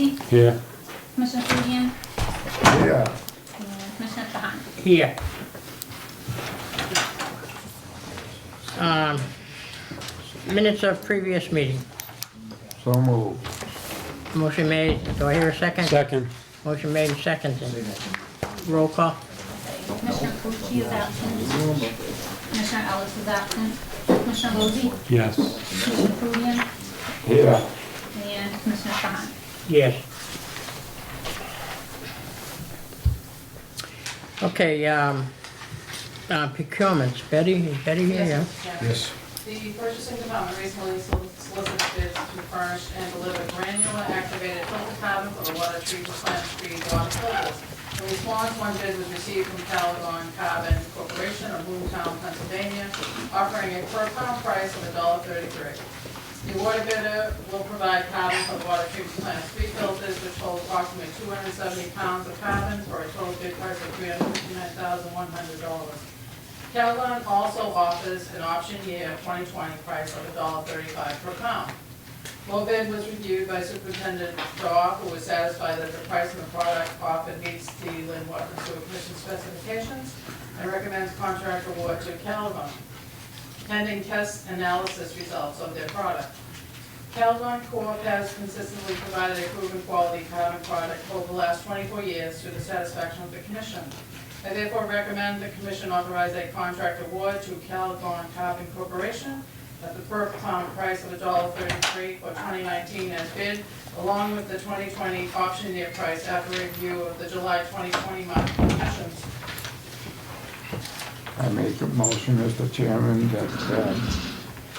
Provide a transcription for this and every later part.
Lozey, Here. Commissioner Fujian, Yeah. and Commissioner Trahan. Here. Minutes of previous meeting. So moved. Motion made, do I hear a second? Second. Motion made and seconded. Roll call. Commissioner Fuji is absent. Commissioner Ellis is absent. Commissioner Lozey, Yes. Commissioner Fujian, Yeah. and Commissioner Trahan. Yes. Okay, procurements. Betty, is Betty here? Yeah. Mr. Chairman. Yes. The purchasing department recently solicited bids to furnish and deliver granular activated filter carbon for the water treatment plant street water filters. In response, one bid was received from Calagon Carbon Corporation of Boomtown, Pennsylvania, offering a per pound price of $1.33. The awarded bidder will provide carbon for the water treatment plant street filters, which hold approximately 270 pounds of carbon for a total bid price of $359,100. Calagon also offers an option year 2020 price of $1.35 per pound. Low bid was reviewed by Superintendent Shaw, who was satisfied that the price of the product offered meets the Lynn Water and Sewer Commission specifications and recommends contract award to Calagon, pending test analysis results of their product. Calagon Corp has consistently provided a proven quality carbon product over the last 24 years to the satisfaction of the Commission. I therefore recommend the Commission authorize a contract award to Calagon Carbon Corporation at the per pound price of $1.33 for 2019 as bid, along with the 2020 option year price after review of the July 2020 market conditions. I make a motion, Mr. Chairman, that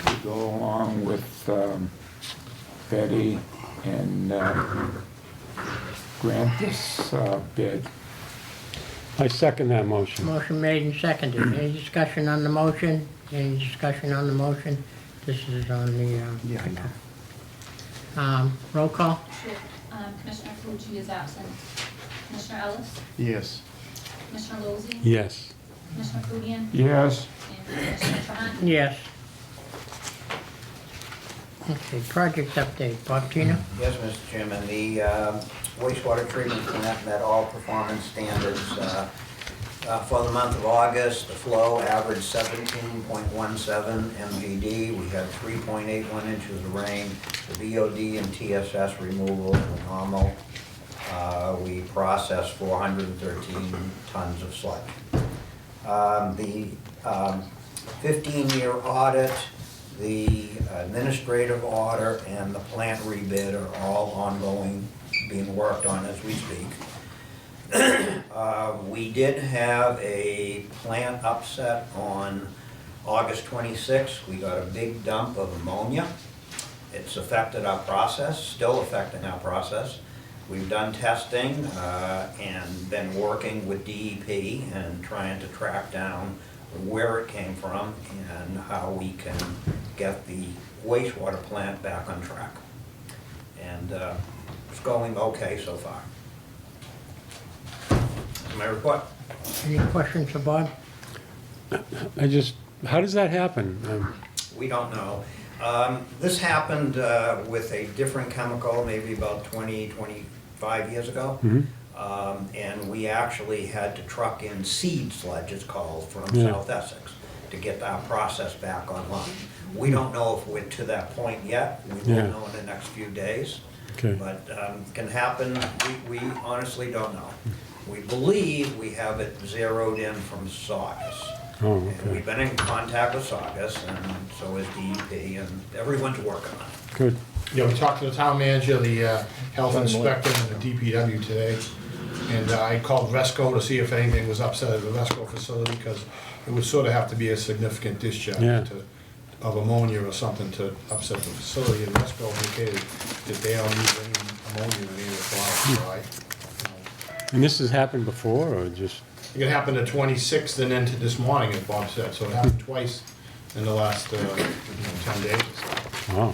we go along with Betty and grant this bid. I second that motion. Motion made and seconded. Any discussion on the motion? Any discussion on the motion? This is on the, Yeah, I know. roll call? Commissioner Fuji is absent. Commissioner Ellis, Yes. Commissioner Lozey, Yes. Commissioner Fujian, Yes. and Commissioner Trahan. Yes. Okay, project update. Bob Tina? Yes, Mr. Chairman, the wastewater treatment plant met all performance standards. For the month of August, the flow averaged 17.17 MGD. We had 3.81 inches of rain. The BOD and TSS removal were normal. We processed 413 tons of sludge. The 15-year audit, the administrative order, and the plant rebid are all ongoing, being worked on as we speak. We did have a plant upset on August 26th. We got a big dump of ammonia. It's affected our process, still affecting our process. We've done testing and been working with DEP and trying to track down where it came from and how we can get the wastewater plant back on track. And it's going okay so far. That's my report. Any questions for Bob? How does that happen? We don't know. This happened with a different chemical, maybe about 25 years ago. And we actually had to truck in seed sludge, it's called, from Yeah. South Essex to get our process back online. We don't know if we're to that point yet. We will Yeah. know in the next few days. Okay. But it can happen. We honestly don't know. We believe we have it zeroed in from Saugus. Oh, And okay. we've been in contact with Saugus, and so is DEP, and everyone's working on it. Good. Yeah, we talked to the town manager, the health inspector, and the DPW today. And I called Resco to see if anything was upset at the Resco facility, because it would sort of have to be a significant discharge Yeah. of ammonia or something to upset the facility. And Resco indicated that they don't use any ammonia in any of the flowers, right? And this has happened before, or just? It happened the 26th and then to this morning, as Bob said, so it happened twice in the last 10 days or so. Wow.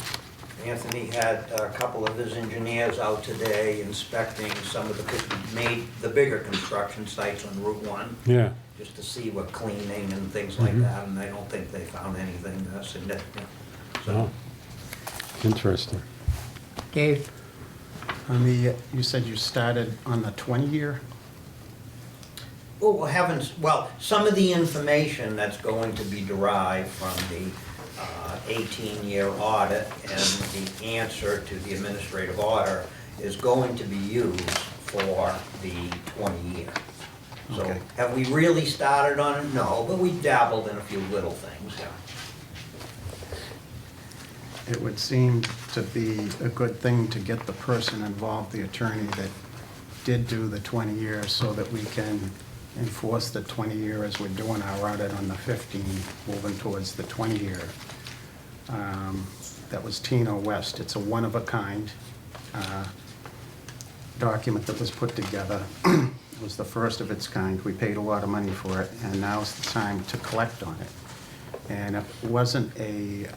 Anthony had a couple of his engineers out today inspecting some of the bigger construction sites on Route 1, Yeah. just to see what cleaning and things like that, and I don't think they found anything significant. Oh. So, Interesting. Dave? On the, you said you started on the 20-year? Oh, heavens, well, some of the information that's going to be derived from the 18-year audit and the answer to the administrative order is going to be used for the 20-year. So Okay. have we really started on it? No, but we dabbled in a few little things, yeah. It would seem to be a good thing to get the person involved, the attorney that did do the 20 years, so that we can enforce the 20-year as we're doing our audit on the 15, moving towards the 20-year. That was Tino West. It's a one-of-a-kind document that was put together. It was the first of its kind. We paid a lot of money for it, and now's the time to collect on it. And it wasn't a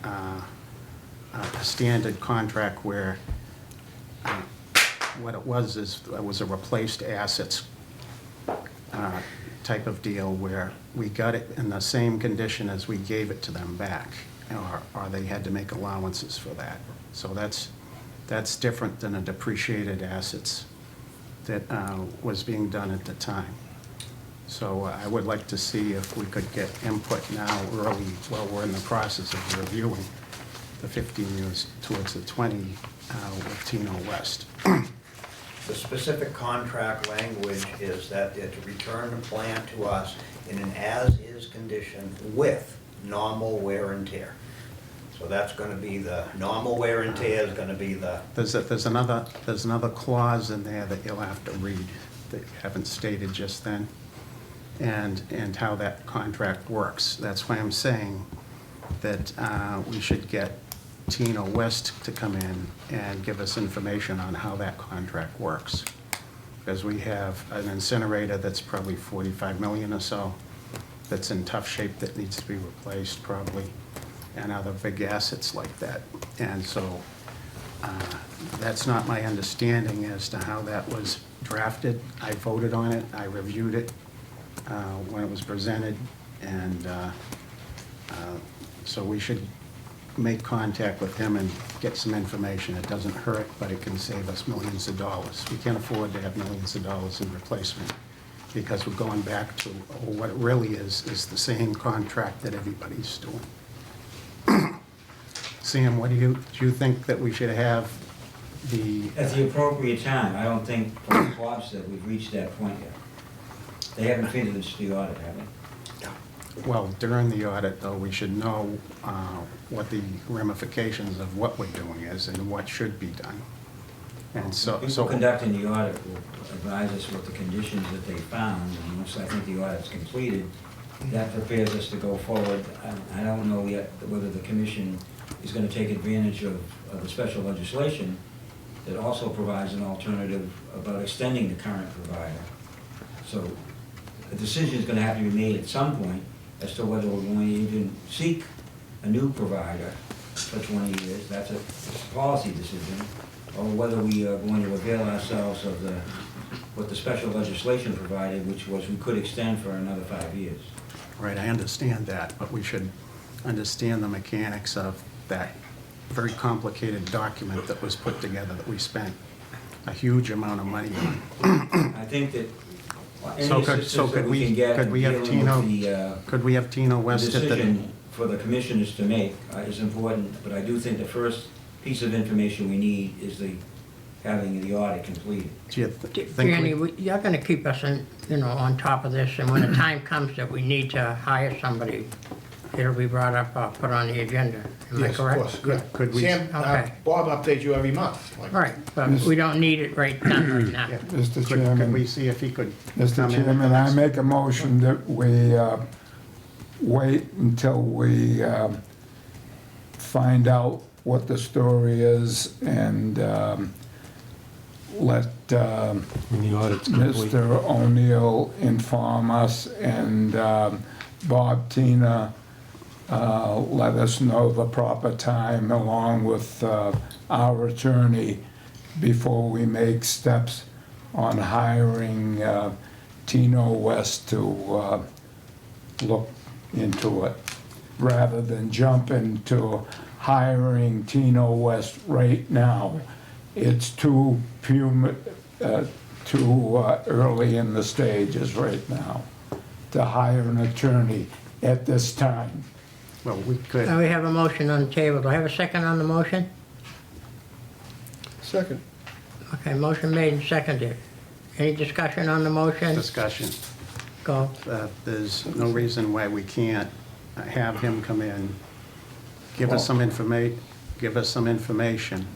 standard contract where what it was is, it was a replaced assets type of deal where we got it in the same condition as we gave it to them back, or they had to make allowances for that. So that's different than a depreciated assets that was being done at the time. So I would like to see if we could get input now early while we're in the process of reviewing the 15 years towards the 20 with Tino West. The specific contract language is that it to return the plant to us in an as-is condition with normal wear and tear. So that's gonna be the, normal wear and tear is gonna be the, There's another clause in there that you'll have to read that you haven't stated just then, and how that contract works. That's why I'm saying that we should get Tino West to come in and give us information on how that contract works. Because we have an incinerator that's probably 45 million or so, that's in tough shape, that needs to be replaced probably, and other big assets like that. And so that's not my understanding as to how that was drafted. I voted on it, I reviewed it when it was presented, and so we should make contact with him and get some information. It doesn't hurt, but it can save us millions of dollars. We can't afford to have millions of dollars in replacement, because we're going back to what it really is the same contract that everybody's doing. Sam, what do you think that we should have the... At the appropriate time. I don't think, like Bob said, we've reached that point yet. They haven't finished the audit, have they? Well, during the audit, though, we should know what the ramifications of what we're doing is and what should be done. And so... People conducting the audit will advise us what the conditions that they found, and once I think the audit's completed, that prepares us to go forward. I don't know yet whether the commission is going to take advantage of the special legislation that also provides an alternative about extending the current provider. So a decision is going to have to be made at some point as to whether we're going to even seek a new provider for 20 years. That's a policy decision. Or whether we are going to avail ourselves of what the special legislation provided, which was we could extend for another 5 years. Right, I understand that, but we should understand the mechanics of that very complicated document that was put together that we spent a huge amount of money on. I think that any So assistance that could we can get could in we have dealing Tino, with the could we have Tino West at the... decision for the commissioners to make is important, but I do think the first piece of information we need is having the audit completed. Do you think Danny, we... you're gonna keep us on top of this, and when the time comes that we need to hire somebody, it'll be brought up, put on the agenda. Am I Yes, of correct? course, yeah. Could we- Sam, Okay. Bob updates you every month. like- Right, but we don't need it right now. Yeah. Mr. Could Chairman. we see if he could Mr. come in at the Chairman, I next- make a motion that we wait until we find out what the story is and let When the audit's complete. Mr. O'Neill inform us and Bob Tina let us know the proper time along with our attorney before we make steps on hiring Tino West to look into it, rather than jump into hiring Tino West right now it's too early in the stages right now to hire an attorney at this time. Well, we could, Now we have a motion on the table. Do I have a second on the motion? Second. Okay, motion made and seconded. Any discussion on the motion? discussion. Go. There's no reason why we can't have him come in, give us some information,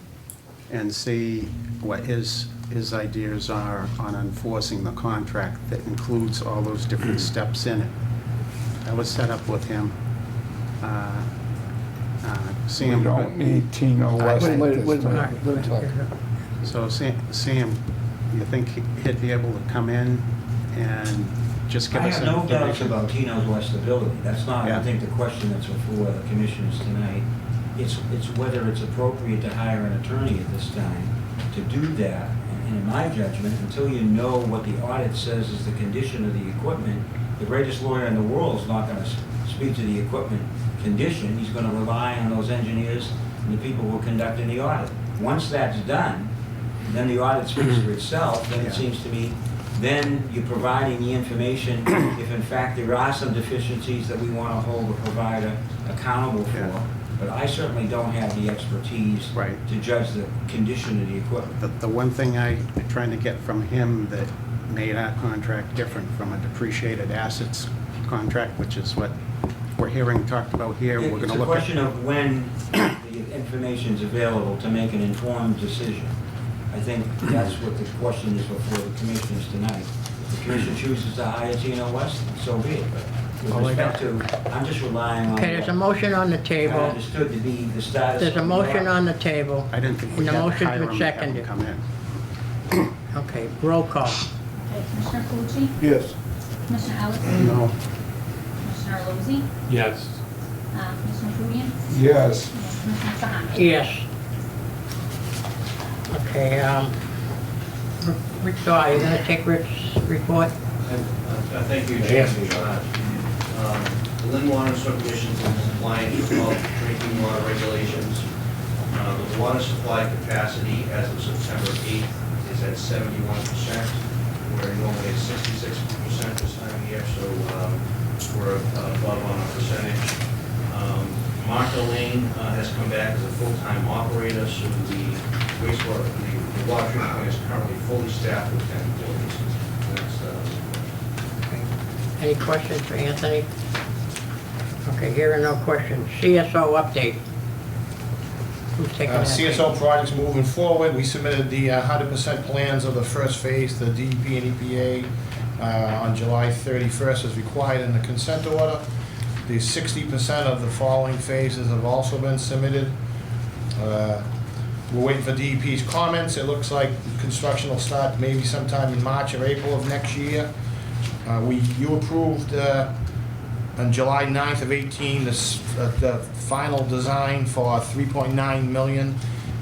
and see what his ideas are on enforcing the contract that includes all those different steps in it. I was set up with him. We don't need Tino West at this time. Let him talk. So Sam, you think he'd be able to come in and just give I us have some no doubts information? about Tino's West ability. That's not, I Yeah. think, the question that's before the commissioners tonight. It's whether it's appropriate to hire an attorney at this time to do that. And in my judgment, until you know what the audit says is the condition of the equipment, the greatest lawyer in the world is not going to speak to the equipment condition. He's going to rely on those engineers and the people who are conducting the audit. Once that's done, then the audit speaks for itself. Then it seems to me, then you're providing the information if in fact there are some deficiencies that we want to hold the provider accountable for. Yeah. But I certainly don't have the expertise Right. to judge the condition of the equipment. The one thing I'm trying to get from him that made our contract different from a depreciated assets contract, which is what we're hearing talked about here, we're It's gonna a look at. question of when the information's available to make an informed decision. I think that's what the question is before the commissioners tonight. If the commission chooses to hire Tino West, so be it. But with respect to, I'm just relying on Okay, there's a what motion on the I table. understood to be the status. There's a of the motion audit. on the table. I didn't think we And the had to motion's hire been him to have him seconded. come in. Okay, roll call. Okay, Commissioner Fucci? Yes. Commissioner Ellis? No. Commissioner Lozey? Yes. Commissioner Fudian? Yes. And Commissioner Sahana? Yes. Okay, Rich, are you gonna take Rich's report? Thank you, Chairman. The Lynn Water subdivision is in compliance with all drinking water regulations. The water supply capacity as of September 8th is at 71%. We're normally at 66% this time of year, so we're above on our percentage. Martha Lane has come back as a full-time operator, so the wastewater, the water treatment plant is currently fully staffed with 10 employees. That's Any questions for Anthony? Okay, here are no questions. CSO update. Who's taking that? CSO project's moving forward. We submitted the 100% plans of the first phase to the DEP and EPA on July 31st as required in the consent order. The 60% of the following phases have also been submitted. We're waiting for DEP's comments. It looks like construction will start maybe sometime in March or April of next year. You approved on July 9th of 18 the final design for $3.9 million.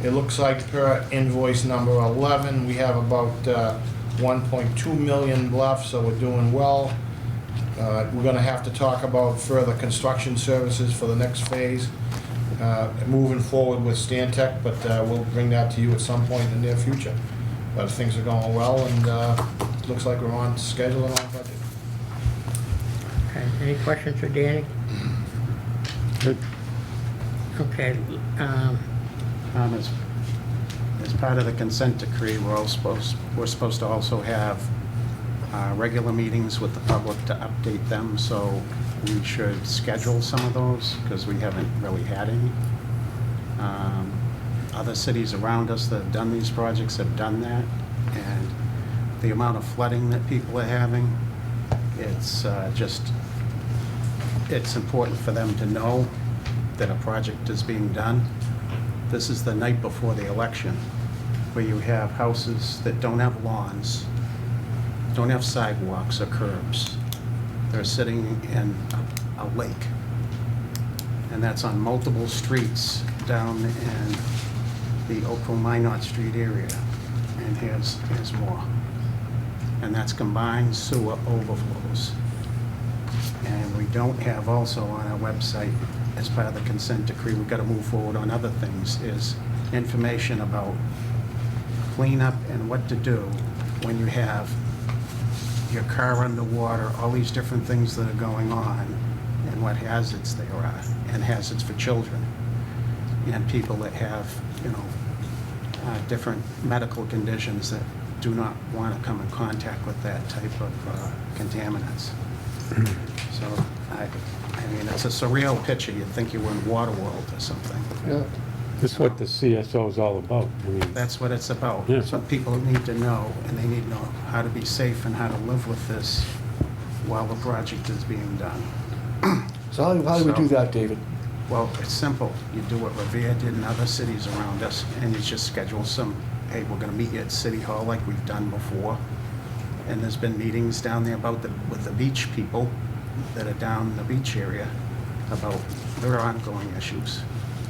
It looks like per invoice number 11, we have about $1.2 million left, so we're doing well. We're going to have to talk about further construction services for the next phase, moving forward with Stantec, but we'll bring that to you at some point in the near future. But things are going well, and looks like we're on schedule and on budget. Okay, any questions for Danny? Good. Okay, As part of the consent decree, we're supposed to also have regular meetings with the public to update them, so we should schedule some of those, because we haven't really had any. Other cities around us that have done these projects have done that, and the amount of flooding that people are having, it's important for them to know that a project is being done. This is the night before the election, where you have houses that don't have lawns, don't have sidewalks or curbs. They're sitting in a lake. And that's on multiple streets down in the Oakville Minot Street area. And here's more. And that's combined sewer overflows. And we don't have also on our website, as part of the consent decree, we've got to move forward on other things, is information about cleanup and what to do when you have your car underwater, all these different things that are going on, and what hazards there are, and hazards for children, and people that have, you know, different medical conditions that do not want to come in contact with that type of contaminants. So, I mean, it's a surreal picture. You'd think you were in Waterworld or something. Yeah. This is what the CSO is all about. I mean, That's what it's about. Yeah. That's what people need to know, and they need to know how to be safe and how to live with this while the project is being done. So how do we do that, David? Well, it's simple. You do what Revere did in other cities around us, and you just schedule some, hey, we're gonna meet you at City Hall like we've done before. And there's been meetings down there with the beach people that are down in the beach area about their ongoing issues.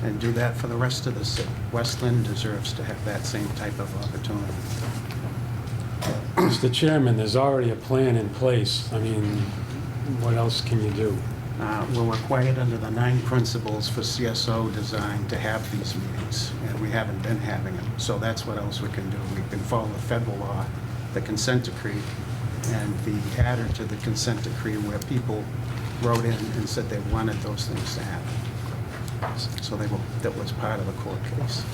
And do that for the rest of the city. Westland deserves to have that same type of opportunity. Mr. Chairman, there's already a plan in place. I mean, what else can you do? We're required under the 9 principles for CSO design to have these meetings, and we haven't been having them. So that's what else we can do. We can follow the federal law, the consent decree, and the adder to the consent decree where people wrote in and said they wanted those things to happen. So that was part of the court case.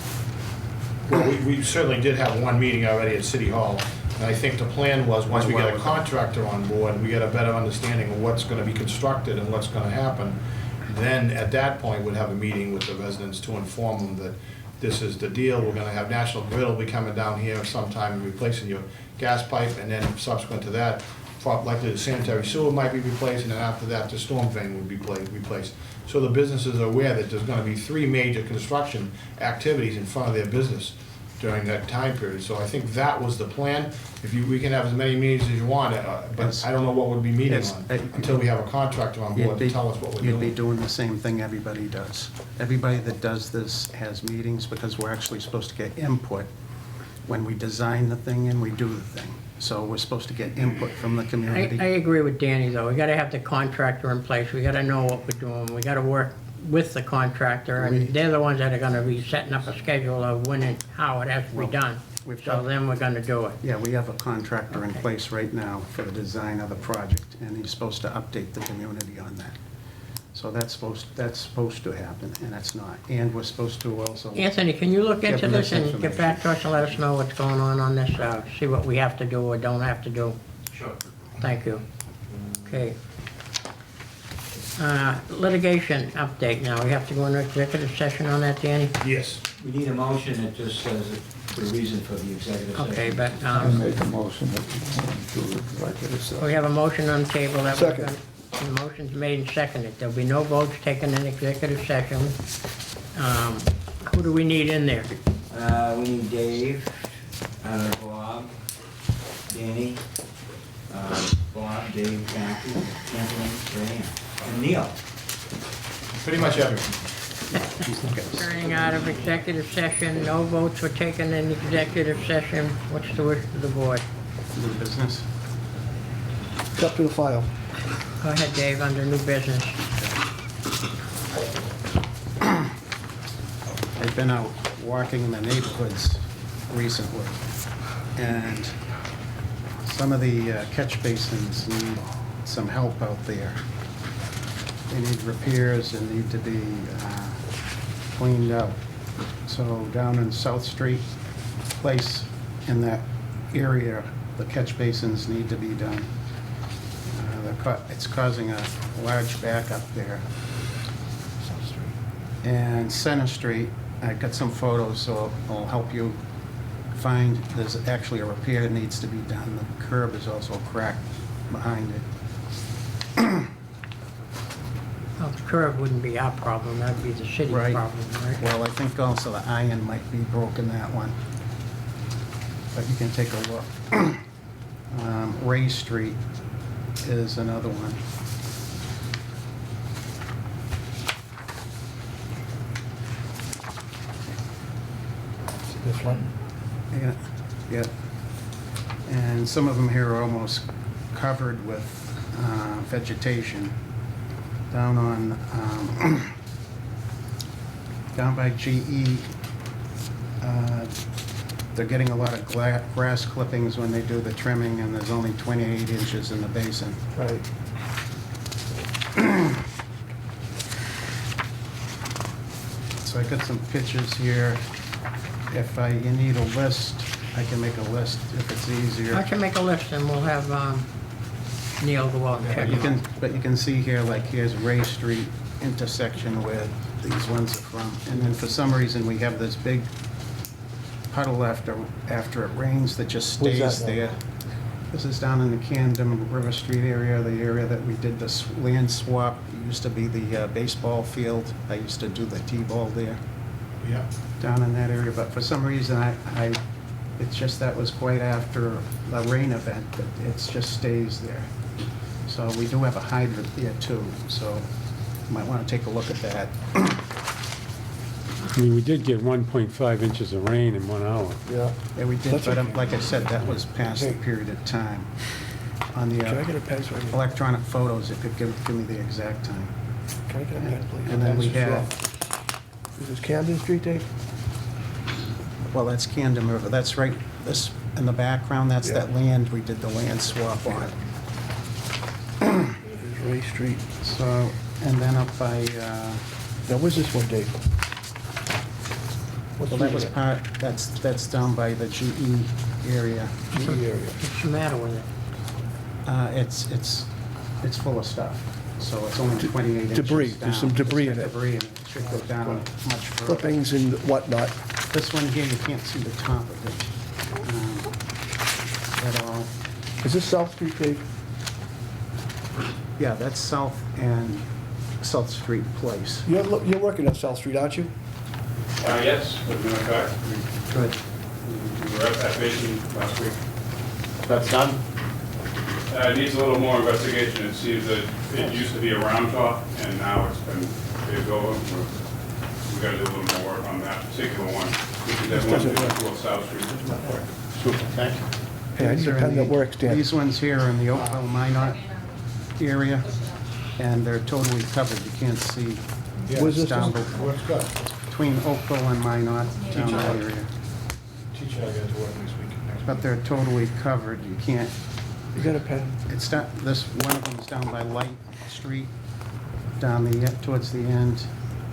Well, we certainly did have one meeting already at City Hall, and I think the plan was, once we get a contractor on board, we get a better understanding of what's gonna be constructed and what's gonna happen, then at that point, we'd have a meeting with the residents to inform them that this is the deal, we're gonna have National Grid will be coming down here sometime and replacing your gas pipe, and then subsequent to that, likely the sanitary sewer might be replaced, and then after that, the storm drain would be replaced. So the businesses are aware that there's gonna be 3 major construction activities in front of their business during that time period. So I think that was the plan. We can have as many meetings as you want, but I don't know what we'd be meeting on until we have a contractor on board to tell us what we're You'd be doing. doing the same thing everybody does. Everybody that does this has meetings because we're actually supposed to get input when we design the thing and we do the thing. So we're supposed to get input from the community. I agree with Danny, though. We gotta have the contractor in place. We gotta know what we're doing. We gotta work with the contractor, and they're the ones that are gonna be setting up a schedule of when and how it has to be done. So then we're gonna do it. Yeah, we have a contractor in place right now for the design of the project, and he's supposed to update the community on that. So that's supposed to happen, and it's not. And we're supposed to also... Anthony, can you look into Give this them this and get back to us and let us know what's going on this, see what we have to do or don't have to do? Sure. Thank you. Okay. Litigation update now. We have to go into executive session on that, Danny? Yes. We need a motion that just says the reason for the executive session. Okay, but I make a motion that we do executive session. we have a motion on the table that we're Second. going... The motion's made and seconded. There'll be no votes taken in executive session. Who do we need in there? We need Dave, Bob, Danny, Bob, Dave, Matthew, Anthony, Ray, and Neil. Pretty much everything. Turning out of executive session, no votes were taken in executive session. What's the wish of the board? New business. It's up to the file. Go ahead, Dave, under new business. I've been out walking in the neighborhoods recently, and some of the catch basins need some help out there. They need repairs and need to be cleaned out. So down in South Street Place, in that area, the catch basins need to be done. It's causing a large backup there. And Center Street, I got some photos, so I'll help you find, there's actually a repair that needs to be done. The curb is also cracked behind it. Well, the curb wouldn't be our problem, that'd be the city's Right. problem, right? Well, I think also the iron might be broken, that one. But you can take a look. Ray Street is another one. This one? Yeah, yeah. And some of them here are almost covered with vegetation. Down on, down by GE, they're getting a lot of grass clippings when they do the trimming, and there's only 28 inches in the basin. Right. So I got some pictures here. If you need a list, I can make a list if it's easier. I can make a list and we'll have Neil go out and check them out. But you can see here, like here's Ray Street intersection where these ones are from. And then for some reason, we have this big puddle after it rains that just Where's that stays now? there. This is down in the Camden River Street area, the area that we did this land swap. It used to be the baseball field. I used to do the T-ball there, Yeah. down in that area. But for some reason, it's just that was quite after a rain event, that it just stays there. So we do have a hydrant there too, so you might want to take a look at that. I mean, we did get 1.5 inches of rain in 1 hour. Yeah. Yeah, we did, That's but okay. like I said, that was past the Okay. period of time. On the Can I get a pen so I can, electronic photos, it could give me the exact time. can I get a pen, please? And then we had, Is this Camden Street, Dave? well, that's Camden River, that's right, this, in the background, that's Yeah. that land we did the land swap on. There's Ray Street. So, and then up by, Now, where's this one, Dave? What well, that was street part, that's down by the GE area. is that? G area. What's the matter with it? It's full of stuff, so it's only 28 inches Debris. down. There's some debris It's in got it. Debris, and it should go down much further. Clippings and whatnot. This one here, you can't see the top of it at all. Is this South Street, Dave? Yeah, that's South and South Street Place. You're working on South Street, aren't you? Yes, with New York. Good. We were at that basin last week. That's done. It needs a little more investigation. It seems that it used to be a round top, and now it's been paved over. We gotta do a little more work on that particular one, which is that one Doesn't work. towards South Street. Super, thank you. Hey, I need These a are pen in that the- works, Dan. These ones here are in the Oakville Minot area, and they're totally covered. You can't see. Where's this down one? Works good. between Oakville and Minot, down that area. Teach you how to get to work next week. But they're totally covered. You can't, You got a pen? it's not, this, one of them's down by Light Street, down towards the end,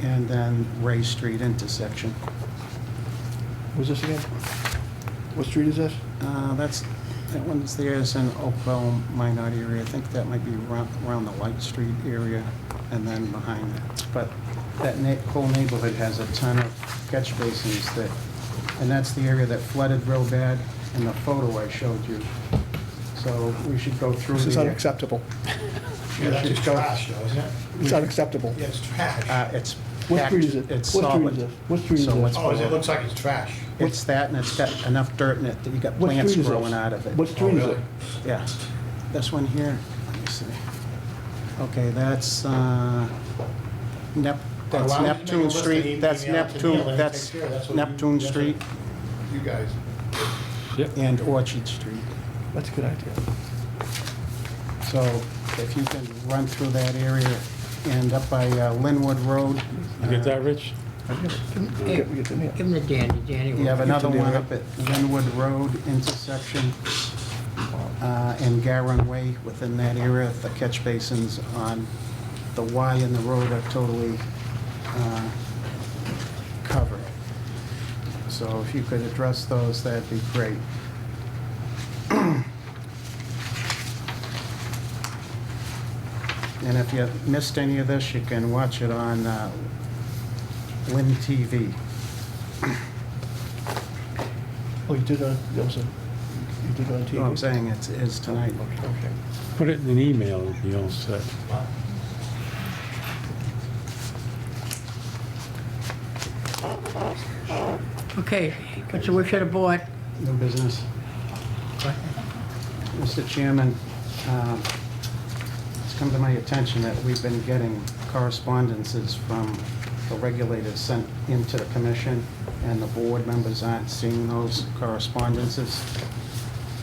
and then Ray Street intersection. What's this again? What street is this? That one's there is in Oakville Minot area. I think that might be around the Light Street area and then behind it. But that whole neighborhood has a ton of catch basins that, and that's the area that flooded real bad in the photo I showed you. So we should go through This is the. unacceptable. Yeah, that's just trash though, isn't it? It's unacceptable. Yeah, it's trash. It's What packed, street is it? it's What street solid. is this? What street is So this? what's- Oh, it looks like it's trash. It's that, and it's got enough dirt in it that you got What plants street is growing this? out of it. What street is really? it? Yeah, this one here, let me see. Okay, that's, that's Why don't you make a Neptune list and Street, that's email it to Neil Neptune, and he that's takes care of it. That's what Neptune that's what Street You guys. and Orchard Street. That's a good idea. So if you can run through that area and up by Linwood Road. You get that, Rich? We get to Neil. Give him the Dandy, Danny. You have another to do one it. up at Linwood Road intersection and Garon Way within that area. The catch basins on the Y in the road are totally covered. So if you could address those, that'd be great. And if you missed any of this, you can watch it on Lynn TV. Oh, you did on, that was a, you did on TV? No, I'm saying it is tonight. Okay. Put it in an email, it'll be all set. Okay, what's the wish of the board? New business. Mr. Chairman, it's come to my attention that we've been getting correspondences from the regulators sent into the commission, and the board members aren't seeing those correspondences.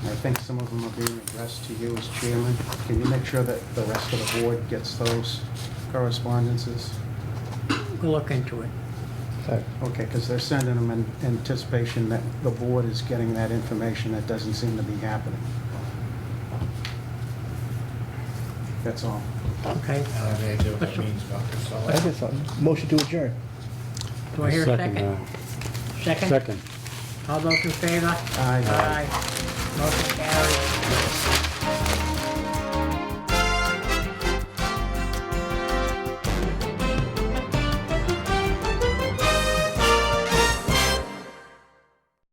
I think some of them are being addressed to you as chairman. Can you make sure that the rest of the board gets those correspondences? We'll look into it. Okay, because they're sending them in anticipation that the board is getting that information. That doesn't seem to be happening. That's all. Okay. I don't have any idea what that means, but that's all. I guess something. Motion to adjourn. Do I hear a Second second? that. Second? Second. All those in favor? Aye. Aye. Motion carries.